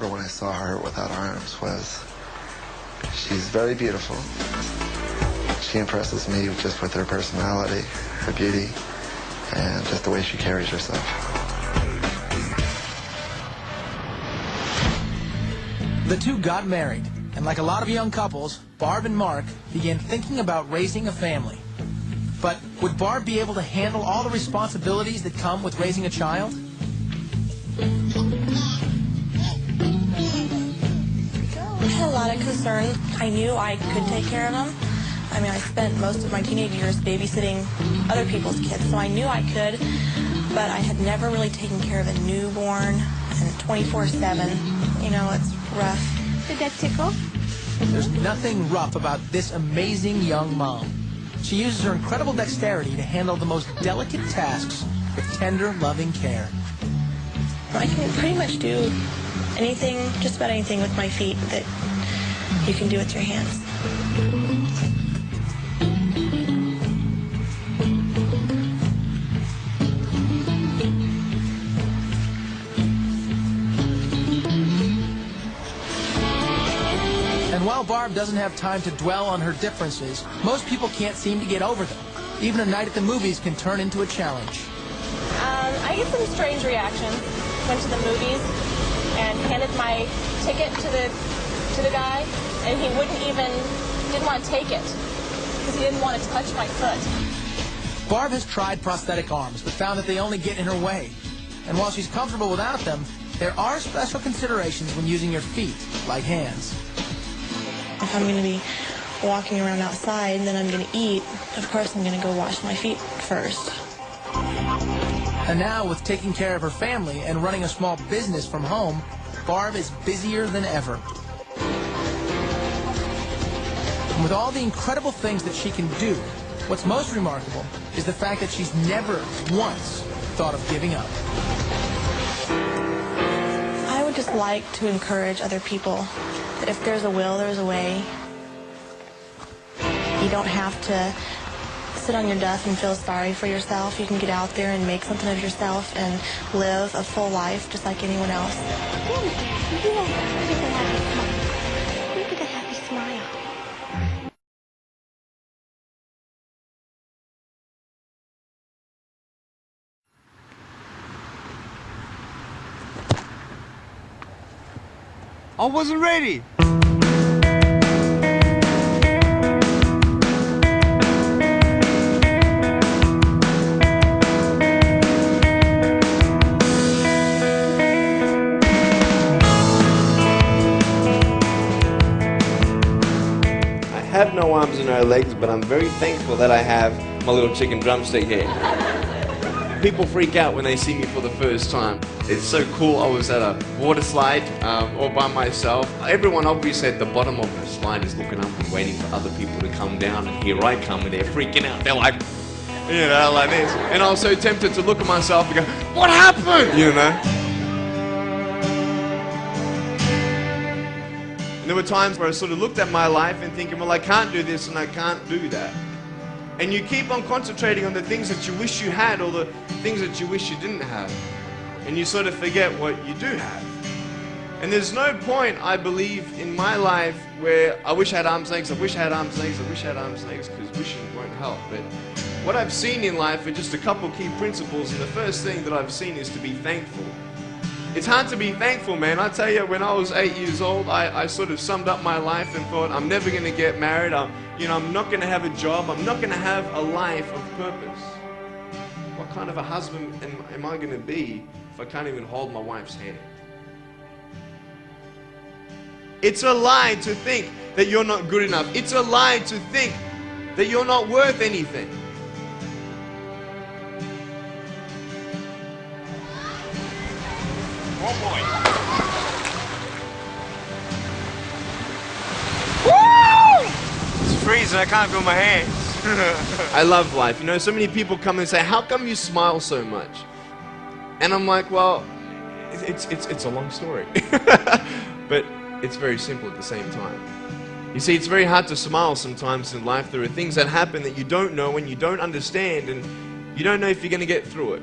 when I saw her without arms was she's very beautiful. She impresses me just with her personality, her beauty, and just the way she carries herself. The two got married, and like a lot of young couples, Barb and Mark began thinking about raising a family. But would Barb be able to handle all the responsibilities that come with raising a child? I had a lot of concern. I knew I could take care of them. I mean, I spent most of my teenage years babysitting other people's kids, so I knew I could, but I had never really taken care of a newborn and 24/7. You know, it's rough. Did that tickle? There's nothing rough about this amazing young mom. She uses her incredible dexterity to handle the most delicate tasks with tender, loving care. I can pretty much do anything, just about anything with my feet that you can do with your hands. And while Barb doesn't have time to dwell on her differences, most people can't seem to get over them. Even a night at the movies can turn into a challenge. I get some strange reactions. Went to the movies and handed my ticket to the guy, and he didn't want to take it because he didn't want to touch my foot. Barb has tried prosthetic arms, but found that they only get in her way. And while she's comfortable without them, there are special considerations when using your feet, like hands. If I'm going to be walking around outside and then I'm going to eat, of course I'm going to go wash my feet first. And now, with taking care of her family and running a small business from home, Barb is busier than ever. And with all the incredible things that she can do, what's most remarkable is the fact that she's never once thought of giving up. I would just like to encourage other people that if there's a will, there's a way. You don't have to sit on your duff and feel sorry for yourself. You can get out there and make something of yourself and live a full life just like anyone else. Look at the happy smile. I wasn't ready. I have no arms and no legs, but I'm very thankful that I have my little chicken drumstick here. People freak out when they see me for the first time. It's so cool. I was at a water slide all by myself. Everyone obviously at the bottom of the slide is looking up and waiting for other people to come down, and here I come and they're freaking out. They're like, you know, like this. And I was so tempted to look at myself and go, what happened? You know? And there were times where I sort of looked at my life and thinking, well, I can't do this and I can't do that. And you keep on concentrating on the things that you wish you had or the things that you wish you didn't have. And you sort of forget what you do have. And there's no point, I believe, in my life where I wish I had arms and legs, I wish I had arms and legs, I wish I had arms and legs, because wishing won't help. But what I've seen in life are just a couple key principles, and the first thing that I've seen is to be thankful. It's hard to be thankful, man. I tell you, when I was 8 years old, I sort of summed up my life and thought, I'm never going to get married. I'm not going to have a job. I'm not going to have a life of purpose. What kind of a husband am I going to be if I can't even hold my wife's hand? It's a lie to think that you're not good enough. It's a lie to think that you're not worth anything. Oh boy. Woo! It's freezing, I can't feel my hands. I love life. You know, so many people come and say, how come you smile so much? And I'm like, well, it's a long story. But it's very simple at the same time. You see, it's very hard to smile sometimes in life. There are things that happen that you don't know and you don't understand, and you don't know if you're going to get through it.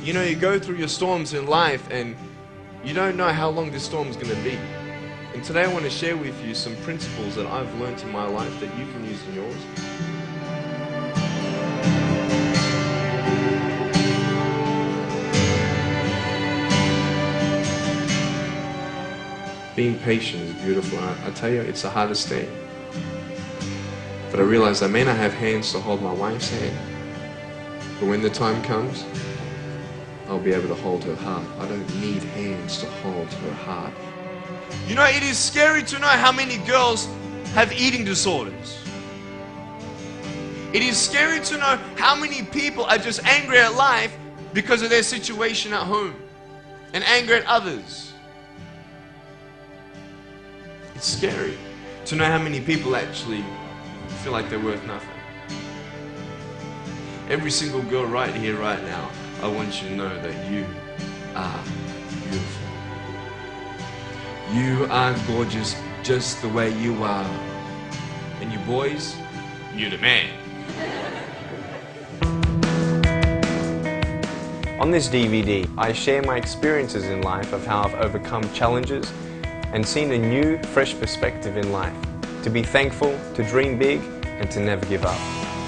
You know, you go through your storms in life and You don't know how long this storm's going to be. And today I want to share with you some principles that I've learned in my life that you can use in yours. Being patient is beautiful. I tell you, it's the hardest thing. But I realize I may not have hands to hold my wife's hand, but when the time comes, I'll be able to hold her heart. I don't need hands to hold her heart. You know, it is scary to know how many girls have eating disorders. It is scary to know how many people are just angry at life because of their situation at home and angry at others. It's scary to know how many people actually feel like they're worth nothing. Every single girl right here, right now, I want you to know that you are beautiful. You are gorgeous just the way you are. And you boys, you're the man. On this DVD, I share my experiences in life of how I've overcome challenges and seen a new, fresh perspective in life. To be thankful, to dream big, and to never give up.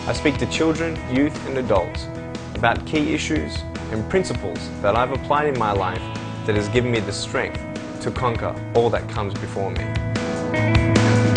I speak to children, youth, and adults about key issues and principles that I've applied in my life that has given me the strength to conquer all that comes before me.